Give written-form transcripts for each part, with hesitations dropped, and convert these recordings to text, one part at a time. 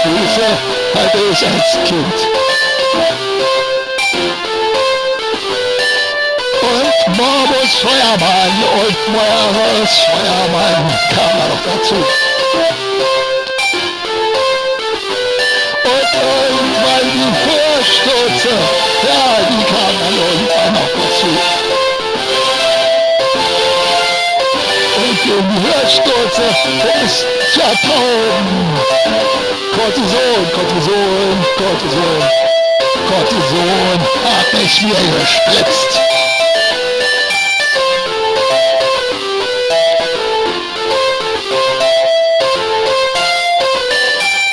Füße hatte ich als Kind. Und Morbus Feuermann kam da noch dazu. Und irgendwann die Vorstürze, ja, die kamen dann irgendwann noch dazu. Und die Hörstürze ist ja Tauben. Cortison hab ich mir gespritzt.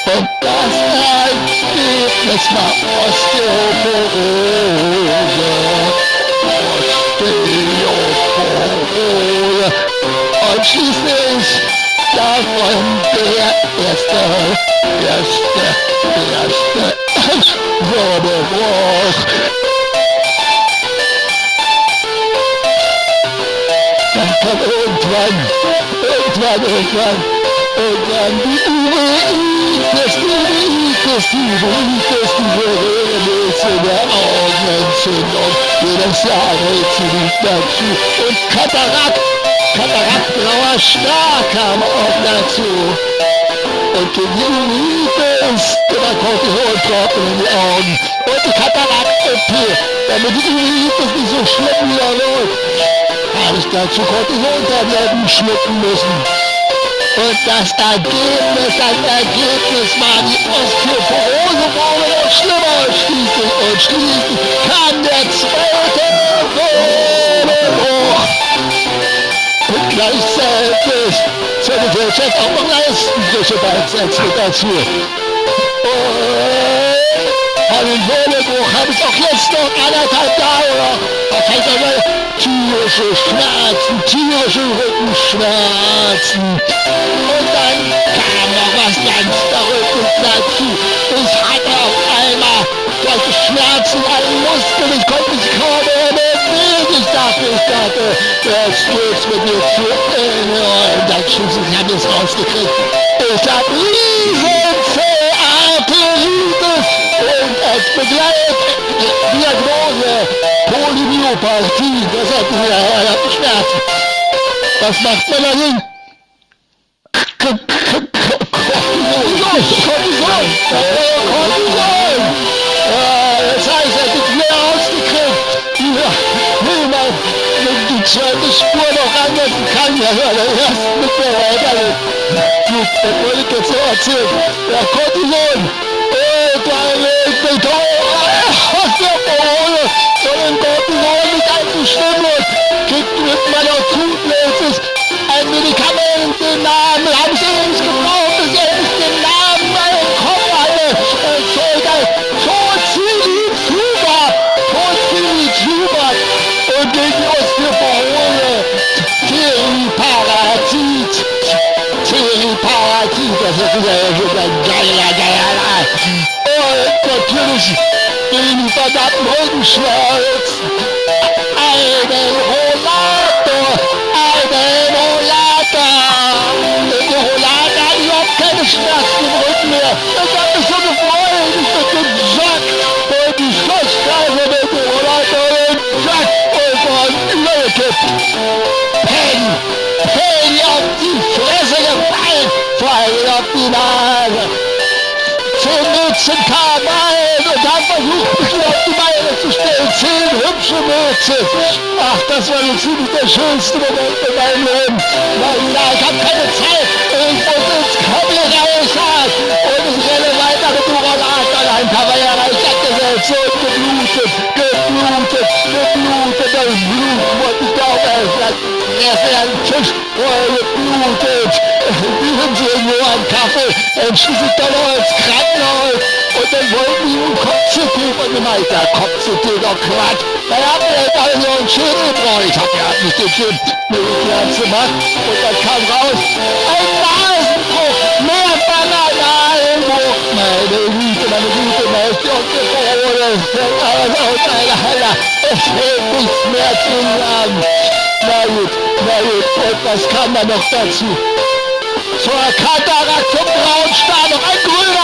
Und das Ergebnis war Osteoporose. Und schließlich davon der erste Wirbelbruch. Dann kam irgendwann die Uritis, diese regelmäßige Augenentzündung. Jedes Jahr hält sie nicht dazu. Und Katarakt, grauer Star kam auch dazu. Und die Uritis, immer Cortisonproppen in die Augen. Und die Katarakt-OP, damit die Uritis nicht so schlimm wieder läuft, habe ich dazu Cortisontabletten schlucken müssen. Und das Ergebnis war die Osteoporose wurde noch schlimmer. Und schließlich kam der zweite Wirbelbruch. Und gleichzeitig zur Gesellschaft auch noch Leistenbrüche beisetzen dazu. Und den Wirbelbruch habe ich auch jetzt noch 1,5 Jahre. Das heißt aber tierische Schmerzen, tierische Rückenschmerzen. Und dann kam noch was ganz Verrücktes dazu. Ich hatte auf einmal solche Schmerzen an den Muskeln. Ich konnte mich kaum mehr bewegen. Ich dachte, der stößt mit mir zu Ende. Und dann schließlich habe ich es rausgekriegt. Ich habe riesenzähe Arteritis. Und als Begleitdiagnose Polymyopathie, das hat mir Schmerzen. Was macht man dagegen? Cortison! Das heißt, er hat mehr ausgekriegt. Die zweite Spur noch ansetzen kann, ja, der erste mit der Gut, das wollte ich jetzt so erzählen. Ja, Cortison! Und Cortison nicht allzu schlimm wird, kriegt man auch zusätzlich ein Medikament, den Namen habe ich ewig gebraucht, bis ich endlich den Namen mal im Kopf hatte. Tozilizumab und gegen die Osteoporose Teriparatid, das ist wieder so ein geiler. Und natürlich gegen die verdammten Rückenschmerzen. Einen Rollator. Mit dem Rollator hatte ich überhaupt keine Schmerzen im Rücken mehr. Das hat mich so gefreut. Ich bin gejoggt. Und die Schlossstraße mit dem Rollator und übergekippt. Peng auf die Fresse gefallen. Vor allem auf die Nase. 10 Mädchen kamen ein und haben versucht, mich wieder auf die Beine zu stellen. 10 hübsche Mädchen. Ach, das war so ziemlich der schönste Moment in meinem Leben. Ich habe keine Zeit. Ich muss ins Kaffeereich und ich renne weiter mit dem Rollator. Ein paar Mal erreicht hat gesetzt und geblutet. Das Blut wollte ich da auch erst einen Tisch voll geblutet. Geben Sie nur einen Kaffee, dann schieße ich dann noch ins Krankenhaus und dann wollten die einen Kopf-CT von mir machen. Der Kopf-CT doch Quatsch. Dann hat mir jetzt alle so einen Schädelbräu. Ich hab ja nicht den Schädelbräu gemacht und dann kam raus ein Nasenbruch, mehr Nasenbruch. Meine Güte, da ist die Osteoporose. Alles aus einer Halle. Es hält nichts mehr zusammen. Na gut, und was kam da noch dazu? Zur Katarakt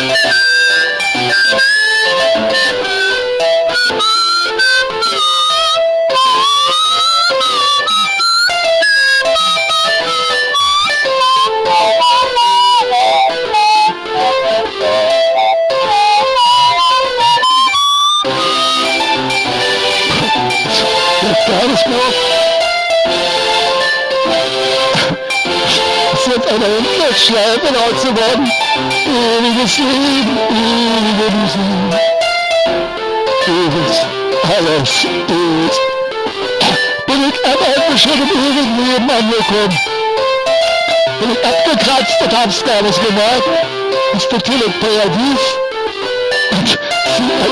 Gar nicht mehr auf. Es wird eine Endlosschleife laut zu werden. Ewiges Leben, ewige Musik. Ewig, alles ewig. Bin ich aber schon im ewigen Leben angekommen. Bin ich abgekratzt und hab's gar nicht gemerkt. Respektive im Paradies. Und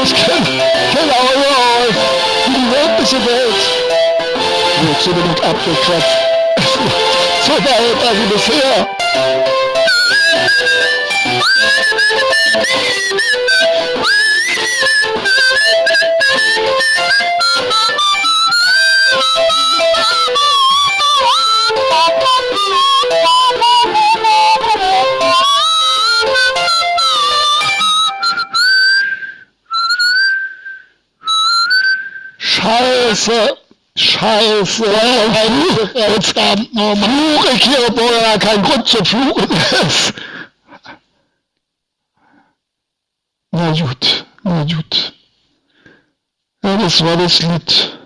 ich kenne auch aus. Die wirkliche Welt. Jetzt bin ich abgekratzt. So weit also bisher. Scheiße. Scheiße, verdammt nochmal. Fluche ich hier, obwohl ja kein Grund zum Fluchen ist. Na gut, na gut. Ja, das war das Lied.